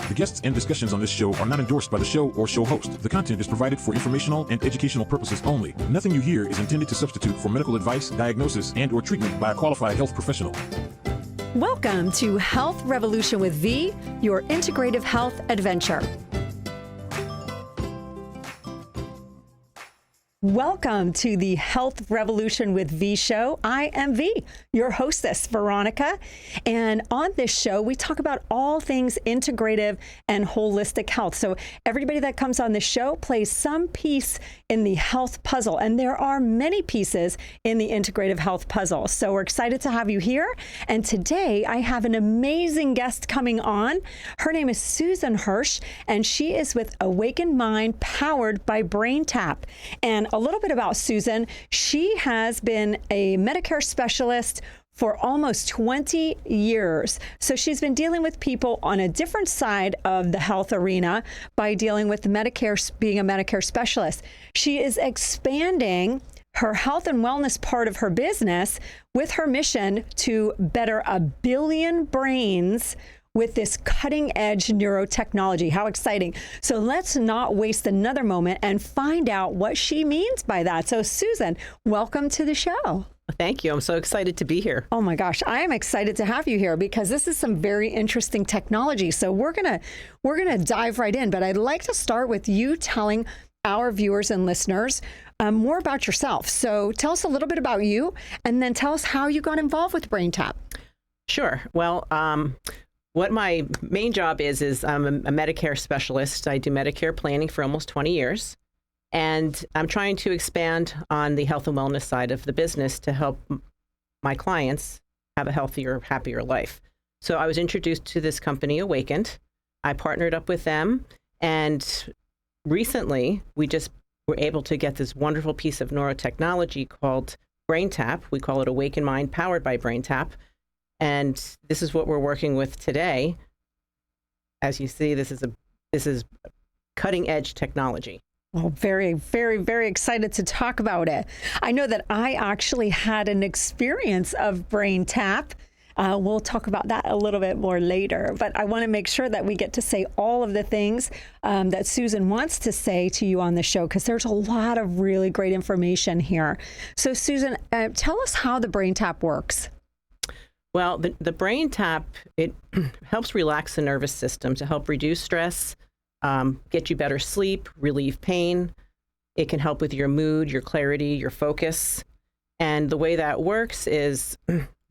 The guests and discussions on this show are not endorsed by the show or show host. The content is provided for informational and educational purposes only. Nothing you hear is intended to substitute for medical advice, diagnosis, and/or treatment by a qualified health professional. Welcome to Health Revolution with V, your integrative health adventure. Welcome to the Health Revolution with V show. I am V, your hostess, Veronica. And on this show, we talk about all things integrative and holistic health. So everybody that comes on the show plays some piece in the health puzzle. And there are many pieces in the integrative health puzzle. So we're excited to have you here. And today I have an amazing guest coming on. Her name is Susan Hirsch, and she is with Awakened Mind, powered by BrainTap. And a little bit about Susan. She has been a Medicare specialist for almost 20 years. So she's been dealing with people on a different side of the health arena by dealing with Medicare, being a Medicare specialist. She is expanding her health and wellness part of her business with her mission to better 1 billion brains with this cutting-edge neurotechnology. How exciting. So let's not waste another moment and find out what she means by that. So Susan, welcome to the show. Thank you. I'm so excited to be here. Oh my gosh, I am excited to have you here because this is some very interesting technology. So we're gonna dive right in, but I'd like to start with you telling our viewers and listeners more about yourself. So tell us a little bit about you, and then tell us how you got involved with BrainTap. Sure. Well, what my main job is I'm a Medicare specialist. I do Medicare planning for almost 20 years. And I'm trying to expand on the health and wellness side of the business to help my clients have a healthier, happier life. So I was introduced to this company, Awakened. I partnered up with them. And recently, we just were able to get this wonderful piece of neurotechnology called BrainTap. We call it Awakened Mind, powered by BrainTap. And this is what we're working with today. As you see, this is cutting edge technology. Well, very, very, very excited to talk about it. I know that I actually had an experience of BrainTap. We'll talk about that a little bit more later, but I want to make sure that we get to say all of the things that Susan wants to say to you on the show, because there's a lot of really great information here. So Susan, tell us how the BrainTap works. Well, the BrainTap, it helps relax the nervous system to help reduce stress, get you better sleep, relieve pain. It can help with your mood, your clarity, your focus. And the way that works is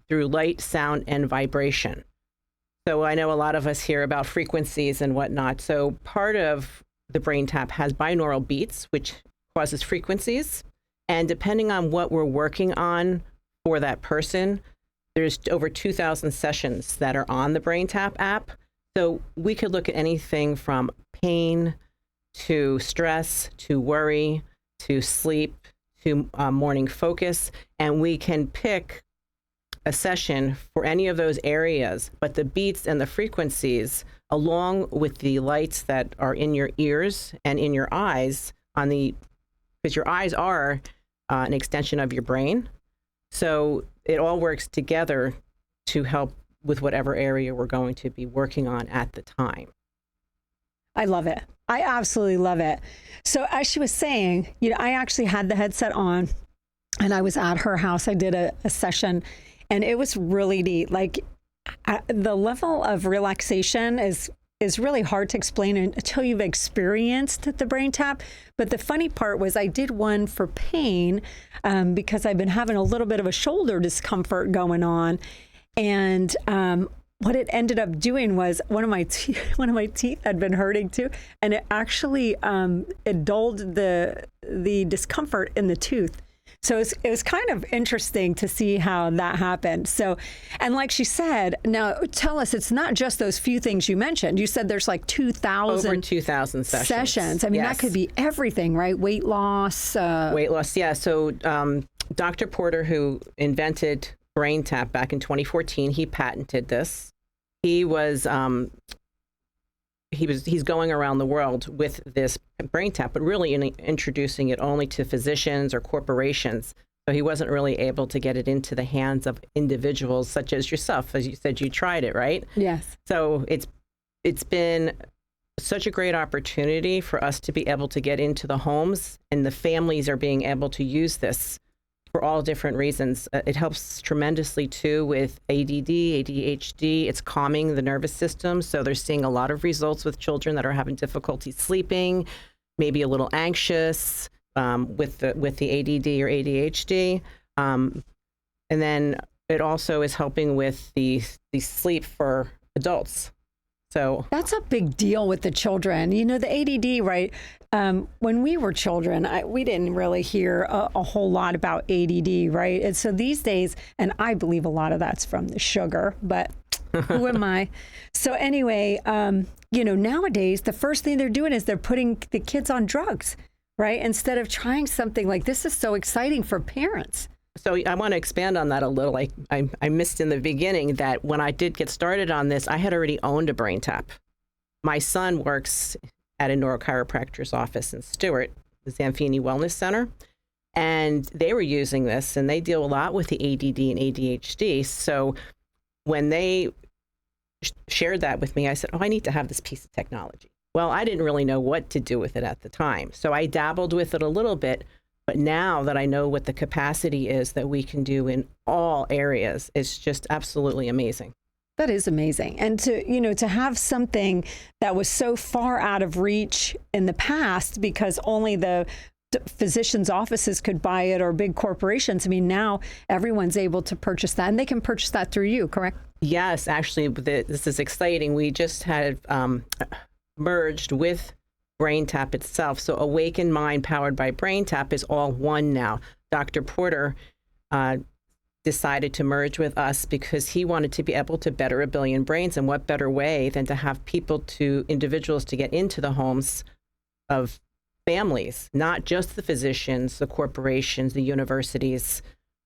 through light, sound, and vibration. So I know a lot of us hear about frequencies and whatnot. So part of the BrainTap has binaural beats, which causes frequencies. And depending on what we're working on for that person, there's over 2,000 sessions that are on the BrainTap app. So we could look at anything from pain to stress to worry to sleep to morning focus. And we can pick a session for any of those areas. But the beats and the frequencies, along with the lights that are in your ears and in your eyes, because your eyes are an extension of your brain. So it all works together to help with whatever area we're going to be working on at the time. I love it. I absolutely love it. So as she was saying, I actually had the headset on and I was at her house. I did a session and it was really neat. Like the level of relaxation is really hard to explain until you've experienced the BrainTap. But the funny part was I did one for pain because I've been having a little bit of a shoulder discomfort going on. And what it ended up doing was one of my teeth had been hurting too, and it actually it dulled the discomfort in the tooth. So it was kind of interesting to see how that happened. So, and like she said, now tell us, it's not just those few things you mentioned. You said there's like 2,000 over 2,000 sessions. I mean, yes. That could be everything, right? Weight loss. Weight loss, yeah. So Dr. Porter, who invented BrainTap back in 2014, he patented this. He's going around the world with this BrainTap, but really introducing it only to physicians or corporations. So he wasn't really able to get it into the hands of individuals such as yourself. As you said, you tried it, right? Yes. So it's it's been such a great opportunity for us to be able to get into the homes, and the families are being able to use this for all different reasons. It helps tremendously too with ADD, ADHD. It's calming the nervous system. So they're seeing a lot of results with children that are having difficulty sleeping, maybe a little anxious with the ADD or ADHD. And then it also is helping with the sleep for adults. So that's a big deal with the children. You know, the ADD, right? When we were children, we didn't really hear a whole lot about ADD, right? And so these days, and I believe a lot of that's from the sugar, but who am I? So anyway, nowadays, the first thing they're doing is they're putting the kids on drugs, right? Instead of trying something like this is so exciting for parents. So I want to expand on that a little. I missed in the beginning that when I did get started on this, I had already owned a brain tap. My son works at a neurochiropractor's office in Stewart, the Zamfini Wellness Center, and they were using this, and they deal a lot with the ADD and ADHD. So when they shared that with me, I said, I need to have this piece of technology. Well, I didn't really know what to do with it at the time. So I dabbled with it a little bit. But now that I know what the capacity is that we can do in all areas, it's just absolutely amazing. That is amazing. And to have something that was so far out of reach in the past because only the physicians' offices could buy it or big corporations. I mean, now everyone's able to purchase that, and they can purchase that through you, correct? Yes, actually, this is exciting. We just had merged with BrainTap itself. So Awakened Mind powered by BrainTap is all one now. Dr. Porter decided to merge with us because he wanted to be able to better a billion brains. And what better way than to have individuals to get into the homes of families, not just the physicians, the corporations, the universities,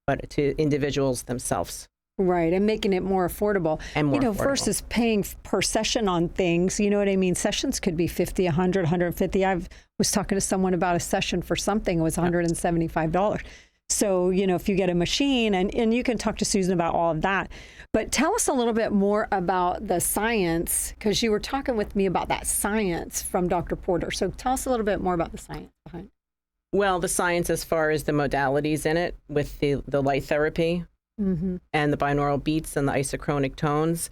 but to individuals themselves. Right, and making it more affordable. And more affordable. Versus paying per session on things, you know what I mean? Sessions could be 50, 100, 150. I was talking to someone about a session for something, it was $175. So, if you get a machine, and you can talk to Susan about all of that. But tell us a little bit more about the science, because you were talking with me about that science from Dr. Porter. So tell us a little bit more about the science behind it. Well, the science as far as the modalities in it with the light therapy. Mm-hmm. And the binaural beats and the isochronic tones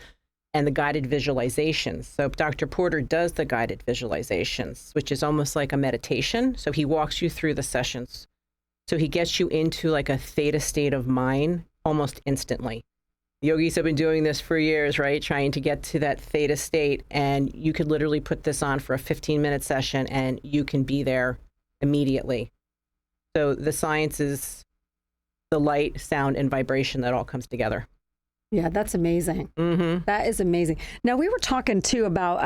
and the guided visualizations. So Dr. Porter does the guided visualizations, which is almost like a meditation. So he walks you through the sessions. So he gets you into like a theta state of mind almost instantly. Yogis have been doing this for years, right? Trying to get to that theta state. And you could literally put this on for a 15-minute session and you can be there immediately. So the science is the light, sound, and vibration that all comes together. Yeah, that's amazing. Mm-hmm. That is amazing. Now, we were talking too about,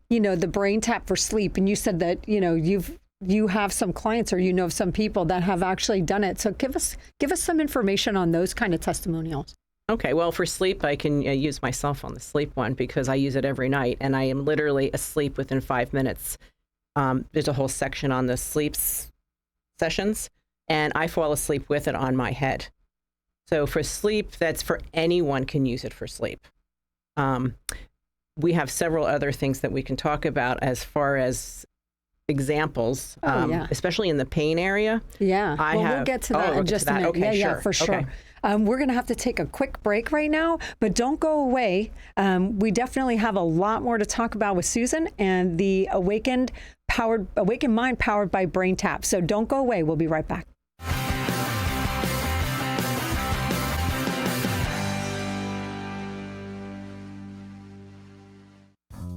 the brain tap for sleep, and you said that, you have some clients or some people that have actually done it. So give us some information on those kind of testimonials. Okay, well, for sleep, I can use myself on the sleep one because I use it every night, and I am literally asleep within 5 minutes. There's a whole section on the sleep sessions. And I fall asleep with it on my head. So for sleep, that's for anyone can use it for sleep. We have several other things that we can talk about as far as examples, especially in the pain area. Yeah, we'll get to that in just a minute. Okay, yeah, for sure. Okay. We're going to have to take a quick break right now, but don't go away. We definitely have a lot more to talk about with Susan and the Awakened Mind powered by BrainTap. So don't go away. We'll be right back.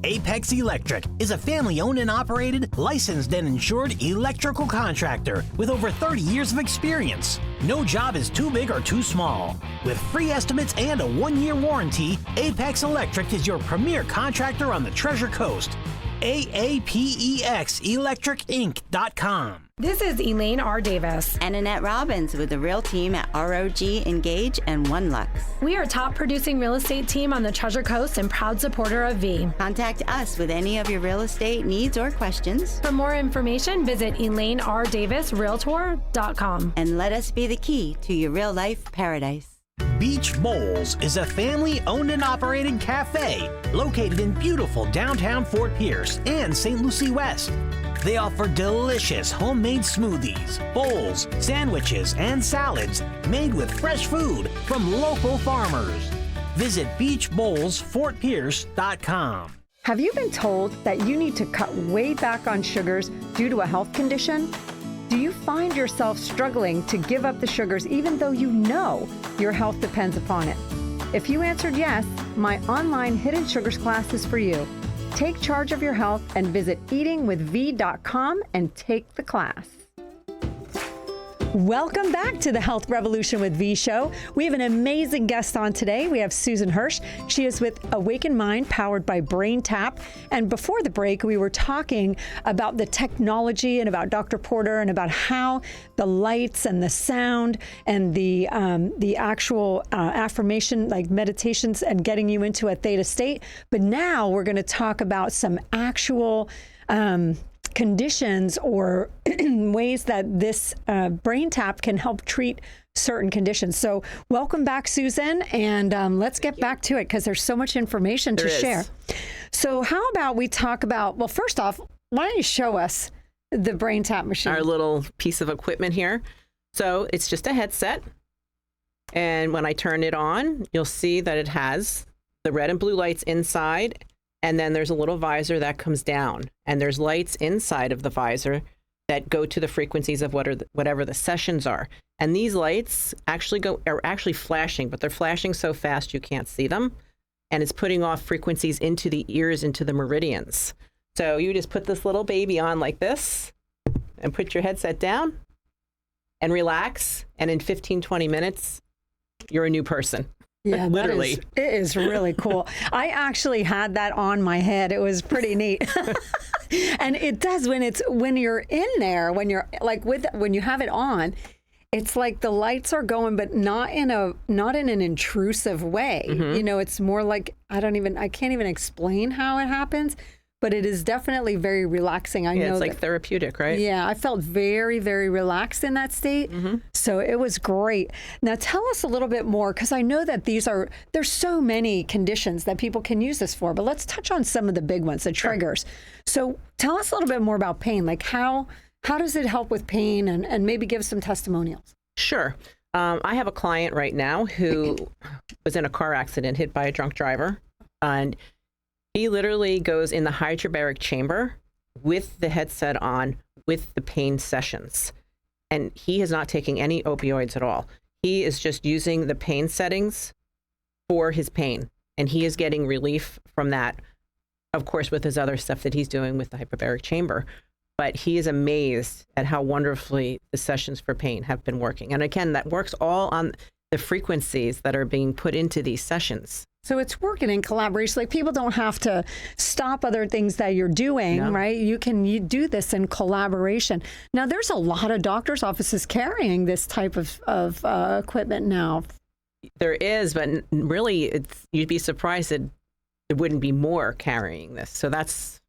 Aapex Electric is a family-owned and operated, licensed and insured electrical contractor with over 30 years of experience. No job is too big or too small. With free estimates and a 1-year warranty, Aapex Electric is your premier contractor on the Treasure Coast. AAPEXElectricinc.com. This is Elaine R. Davis and Annette Robbins with the Real Team at ROG, Engage, and One Lux. We are top producing real estate team on the Treasure Coast and proud supporter of V. Contact us with any of your real estate needs or questions. For more information, visit ElaineRDavisRealtor.com. And let us be the key to your real life paradise. Beach Bowls is a family-owned and operated cafe located in beautiful downtown Fort Pierce and St. Lucie West. They offer delicious homemade smoothies, bowls, sandwiches, and salads made with fresh food from local farmers. Visit beachbowlsfortpierce.com. Have you been told that you need to cut way back on sugars due to a health condition? Do you find yourself struggling to give up the sugars even though you know your health depends upon it? If you answered yes, my online Hidden Sugars class is for you. Take charge of your health and visit eatingwithv.com and take the class. Welcome back to the Health Revolution with V show. We have an amazing guest on today. We have Susan Hirsch. She is with Awaken Mind, powered by BrainTap. And before the break, we were talking about the technology and about Dr. Porter and about how the lights and the sound and the actual affirmation, like meditations and getting you into a theta state. But now we're going to talk about some actual conditions or ways that this BrainTap can help treat certain conditions. So welcome back, Susan, and let's get back to it because there's so much information to share. So how about we talk about, well, first off, why don't you show us the BrainTap machine? Our little piece of equipment here. So it's just a headset. And when I turn it on, you'll see that it has the red and blue lights inside. And then there's a little visor that comes down, and there's lights inside of the visor that go to the frequencies of whatever the sessions are. And these lights are actually flashing, but they're flashing so fast you can't see them. And it's putting off frequencies into the ears, into the meridians. So you just put this little baby on like this and put your headset down and relax. And in 15, 20 minutes, you're a new person. Yeah, literally. It is really cool. I actually had that on my head. It was pretty neat. And it does when you're in there, when you're like when you have it on, it's like the lights are going, but not in an intrusive way. Mm-hmm. You know, it's more like I can't even explain how it happens. But it is definitely very relaxing. I know it's like therapeutic, right? Yeah, I felt very, very relaxed in that state. Mm-hmm. So it was great. Now tell us a little bit more, because I know that there's so many conditions that people can use this for, but let's touch on some of the big ones, the triggers. So tell us a little bit more about pain. Like how does it help with pain, and maybe give some testimonials? Sure. I have a client right now who was in a car accident, hit by a drunk driver, and he literally goes in the hyperbaric chamber with the headset on, with the pain sessions. And he is not taking any opioids at all. He is just using the pain settings for his pain. And he is getting relief from that, of course, with his other stuff that he's doing with the hyperbaric chamber. But he is amazed at how wonderfully the sessions for pain have been working. And again, that works all on the frequencies that are being put into these sessions. So it's working in collaboration. Like people don't have to stop other things that you're doing, right? You do this in collaboration. Now, there's a lot of doctors' offices carrying this type of equipment now. There is, but really, you'd be surprised that there wouldn't be more carrying this. So that's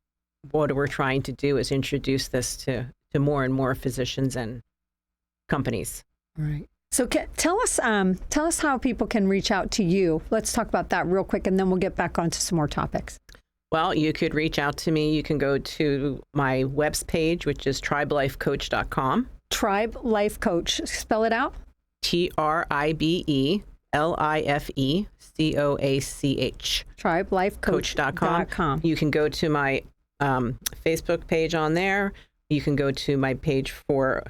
what we're trying to do, is introduce this to more and more physicians and companies. Right. So tell us how people can reach out to you. Let's talk about that real quick, and then we'll get back onto some more topics. Well, you could reach out to me. You can go to my webs page, which is tribelifecoach.com. Tribe Life Coach. Spell it out. TRIBELIFECOACH. Tribelifecoach.com. You can go to my Facebook page on there. You can go to my page for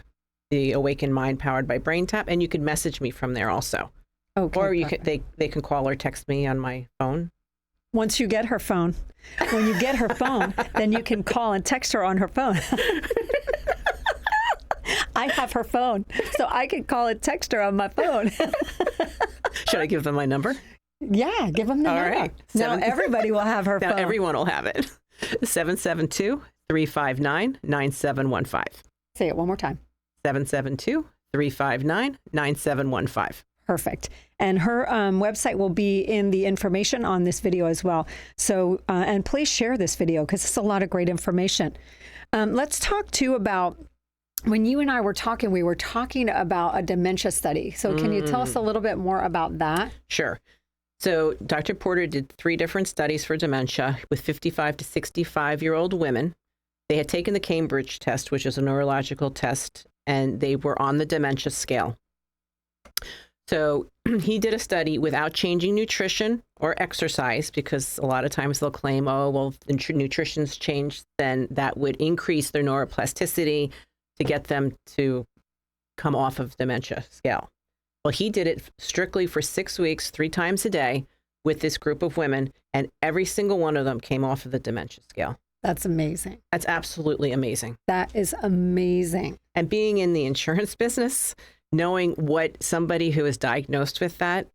the Awaken Mind, powered by BrainTap, and you can message me from there also. Okay. Or they can call or text me on my phone. Once you get her phone, when you get her phone, then you can call and text her on her phone. I have her phone, so I can call and text her on my phone. Should I give them my number? Yeah, give them the number. Right. Now everybody will have her phone. Now everyone will have it. 772-359-9715. Say it one more time. 772-359-9715. Perfect. And her website will be in the information on this video as well. So, and please share this video because it's a lot of great information. Let's talk too about when you and I were talking, we were talking about a dementia study. So can you tell us a little bit more about that? Sure. So Dr. Porter did 3 different studies for dementia with 55 to 65-year-old women. They had taken the Cambridge test, which is a neurological test, and they were on the dementia scale. So he did a study without changing nutrition or exercise, because a lot of times they'll claim, oh, well, if nutrition's changed, then that would increase their neuroplasticity to get them to come off of dementia scale. Well, he did it strictly for 6 weeks, 3 times a day with this group of women, and every single one of them came off of the dementia scale. That's amazing. That's absolutely amazing. That is amazing. And being in the insurance business, knowing what somebody who is diagnosed with that,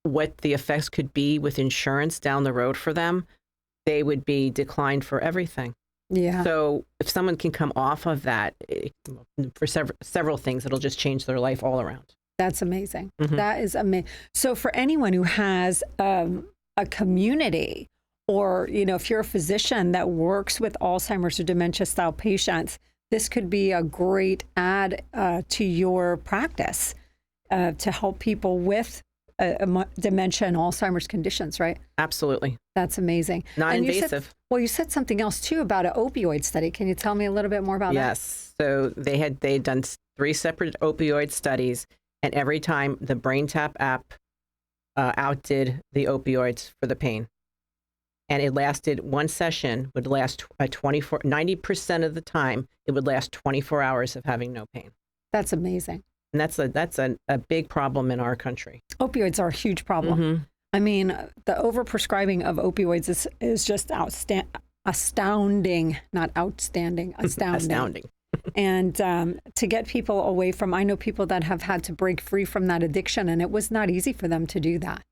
what the effects could be with insurance down the road for them, they would be declined for everything. Yeah. So if someone can come off of that for several things, it'll just change their life all around. That's amazing. Mm-hmm. That is amazing. So for anyone who has a community, or, you know, if you're a physician that works with Alzheimer's or dementia style patients, this could be a great add to your practice to help people with dementia and Alzheimer's conditions, right? Absolutely. That's amazing. Non-invasive. You said something else too about an opioid study. Can you tell me a little bit more about that? Yes. So they had done 3 separate opioid studies, and every time the BrainTap app outdid the opioids for the pain. And it lasted, one session would last 90% of the time, it would last 24 hours of having no pain. That's amazing. And that's a big problem in our country. Opioids are a huge problem. Mm-hmm. I mean, the overprescribing of opioids is just astounding, not outstanding, astounding. Astounding. And to get people away from, I know people that have had to break free from that addiction, and it was not easy for them to do that.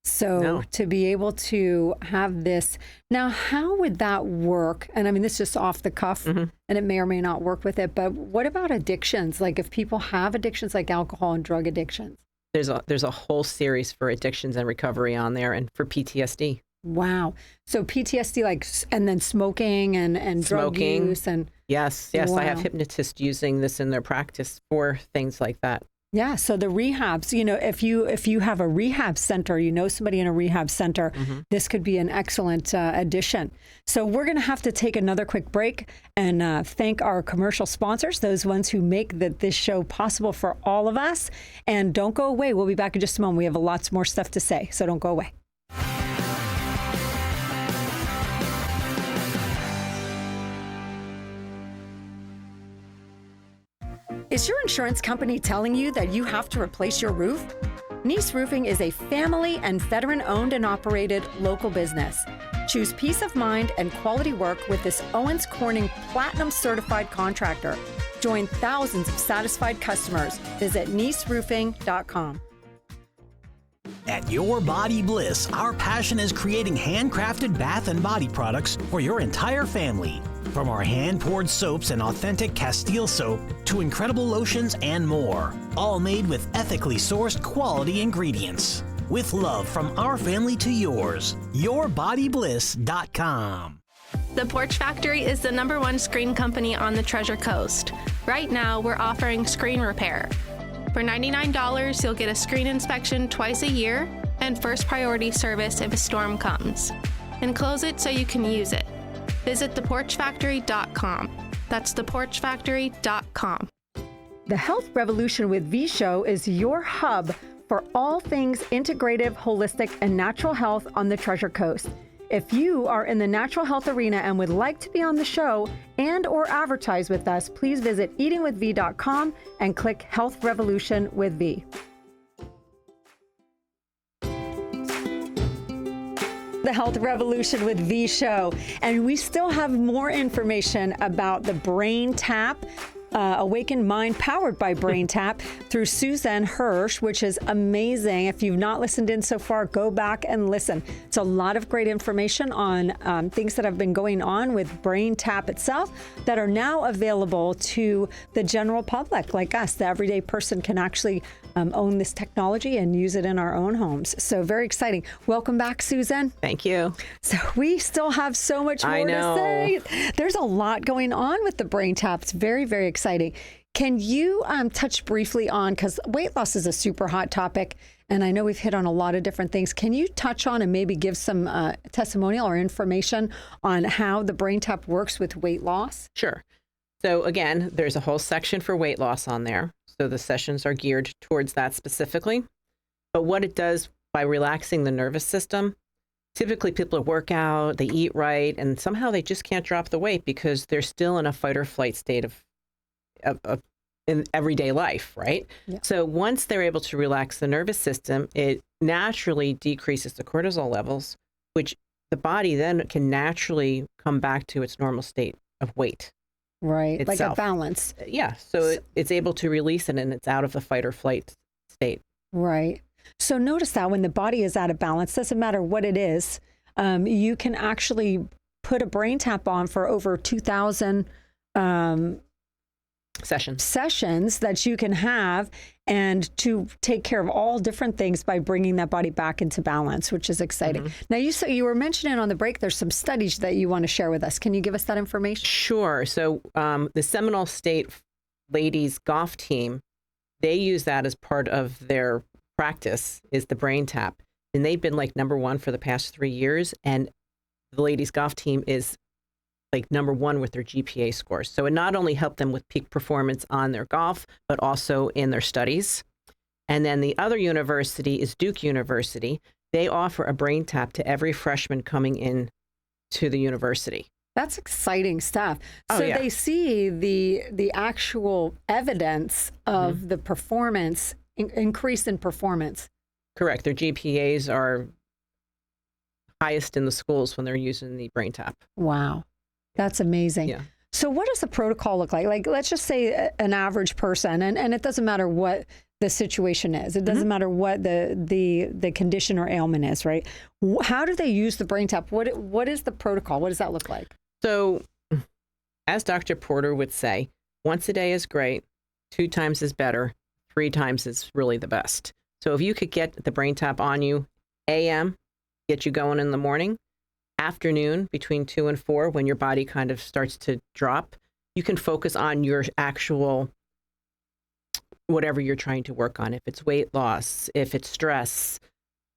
So to be able to have this, now how would that work? And I mean, this is just off the cuff, and it may or may not work with it, but what about addictions? Like if people have addictions like alcohol and drug addictions? There's a whole series for addictions and recovery on there, and for PTSD. Wow. So PTSD, and then smoking and drug use and yes. Wow. I have hypnotists using this in their practice for things like that. Yeah. So the rehabs, you know, if you have a rehab center, you know somebody in a rehab center, this could be an excellent addition. So we're going to have to take another quick break and thank our commercial sponsors, those ones who make this show possible for all of us. And don't go away. We'll be back in just a moment. We have lots more stuff to say, so don't go away. Is your insurance company telling you that you have to replace your roof? Neese Roofing is a family and veteran-owned and operated local business. Choose peace of mind and quality work with this Owens Corning Platinum Certified contractor. Join thousands of satisfied customers. Visit neeseroofing.com. At Your Body Bliss, our passion is creating handcrafted bath and body products for your entire family. From our hand-poured soaps and authentic Castile soap to incredible lotions and more, all made with ethically sourced quality ingredients. With love from our family to yours, yourbodybliss.com. The Porch Factory is the #1 screen company on the Treasure Coast. Right now, we're offering screen repair. For $99, you'll get a screen inspection twice a year and first priority service if a storm comes. Enclose it so you can use it. Visit theporchfactory.com. That's theporchfactory.com. The Health Revolution with V Show is your hub for all things integrative, holistic, and natural health on the Treasure Coast. If you are in the natural health arena and would like to be on the show and or advertise with us, please visit eatingwithv.com and click Health Revolution with V. The Health Revolution with V Show. And we still have more information about the BrainTap, Awakened Mind powered by BrainTap through Susan Hirsch, which is amazing. If you've not listened in so far, go back and listen. It's a lot of great information on things that have been going on with BrainTap itself that are now available to the general public like us. The everyday person can actually own this technology and use it in our own homes. So very exciting. Welcome back, Susan. Thank you. So we still have so much more to say. There's a lot going on with the BrainTap. It's very, very exciting. exciting. Can you touch briefly on, because weight loss is a super hot topic, and I know we've hit on a lot of different things. Can you touch on and maybe give some testimonial or information on how the BrainTap works with weight loss? Sure. So again, there's a whole section for weight loss on there. So the sessions are geared towards that specifically. But what it does by relaxing the nervous system, typically people work out, they eat right, and somehow they just can't drop the weight because they're still in a fight or flight state of in everyday life, right? Yeah. So once they're able to relax the nervous system, it naturally decreases the cortisol levels, which the body then can naturally come back to its normal state of weight. Right, itself. like a balance. Yeah, so it's able to release it and it's out of the fight or flight state. Right. So notice that when the body is out of balance, doesn't matter what it is, you can actually put a BrainTap on for over 2,000 sessions that you can have, and to take care of all different things by bringing that body back into balance, which is exciting. Mm-hmm. Now, you were mentioning on the break, there's some studies that you want to share with us. Can you give us that information? Sure. So the Seminole State ladies golf team, they use that as part of their practice, is the BrainTap. And they've been like #1 for the past 3 years. And the ladies golf team is like #1 with their GPA scores. So it not only helped them with peak performance on their golf, but also in their studies. And then the other university is Duke University. They offer a BrainTap to every freshman coming in to the university. That's exciting stuff. Oh, so yeah. They see the actual evidence of the performance, increase in performance. Correct. Their GPAs are highest in the schools when they're using the BrainTap. Wow. That's amazing. Yeah. So what does the protocol look like? Like, let's just say an average person, and it doesn't matter what the situation is. It doesn't matter what the condition or ailment is, right? How do they use the BrainTap? What is the protocol? What does that look like? So as Dr. Porter would say, once a day is great, 2 times is better, 3 times is really the best. So if you could get the BrainTap on you, AM, get you going in the morning, afternoon between 2 and 4, when your body kind of starts to drop, you can focus on your actual, whatever you're trying to work on. If it's weight loss, if it's stress,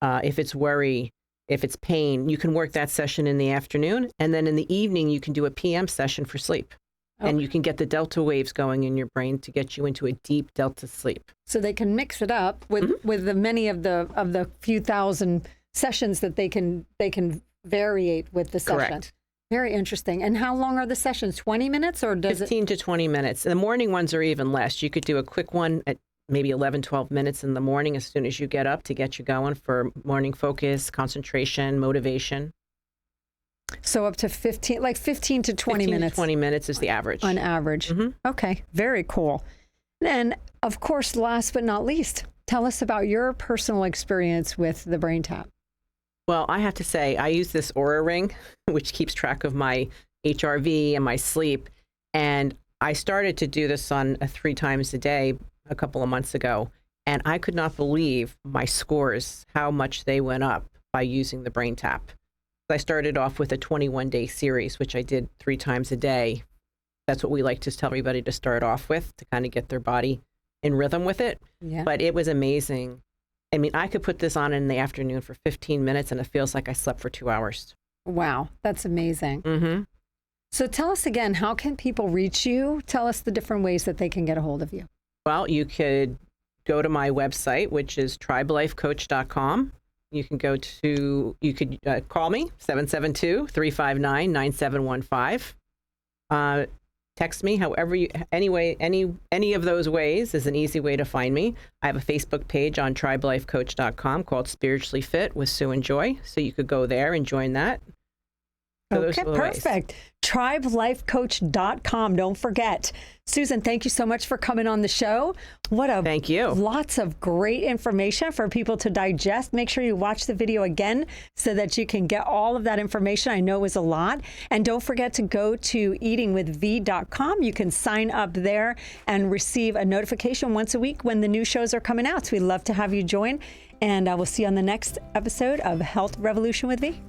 if it's worry, if it's pain, you can work that session in the afternoon. And then in the evening, you can do a PM session for sleep. Okay. And you can get the delta waves going in your brain to get you into a deep delta sleep. So they can mix it up with the many of the few thousand sessions that they can variate with the session. Correct. Very interesting. And how long are the sessions? 20 minutes or does 15 to 20 minutes. The morning ones are even less. You could do a quick one at maybe 11, 12 minutes in the morning as soon as you get up to get you going for morning focus, concentration, motivation. So up to 15 to 20 minutes. 20 minutes is the average. On average. Mm-hmm. Okay. Very cool. And of course, last but not least, tell us about your personal experience with the BrainTap. Well, I have to say, I use this Oura Ring, which keeps track of my HRV and my sleep. And I started to do this on 3 times a day a couple of months ago. And I could not believe my scores, how much they went up by using the BrainTap. I started off with a 21-day series, which I did 3 times a day. That's what we like to tell everybody to start off with, to kind of get their body in rhythm with it. Yeah. But it was amazing. I mean, I could put this on in the afternoon for 15 minutes and it feels like I slept for 2 hours. Wow, that's amazing. Mm-hmm. So tell us again, how can people reach you? Tell us the different ways that they can get a hold of you. Well, you could go to my website, which is tribelifecoach.com. You can call me, 772-359-9715. Text me, however any of those ways is an easy way to find me. I have a Facebook page on tribelifecoach.com called Spiritually Fit with Sue and Joy. So you could go there and join that. So okay, perfect. Tribelifecoach.com. Don't forget. Susan, thank you so much for coming on the show. Thank you. Lots of great information for people to digest. Make sure you watch the video again so that you can get all of that information. I know it was a lot. And don't forget to go to eatingwithv.com. You can sign up there and receive a notification once a week when the new shows are coming out. So we'd love to have you join. And I will see you on the next episode of Health Revolution with V.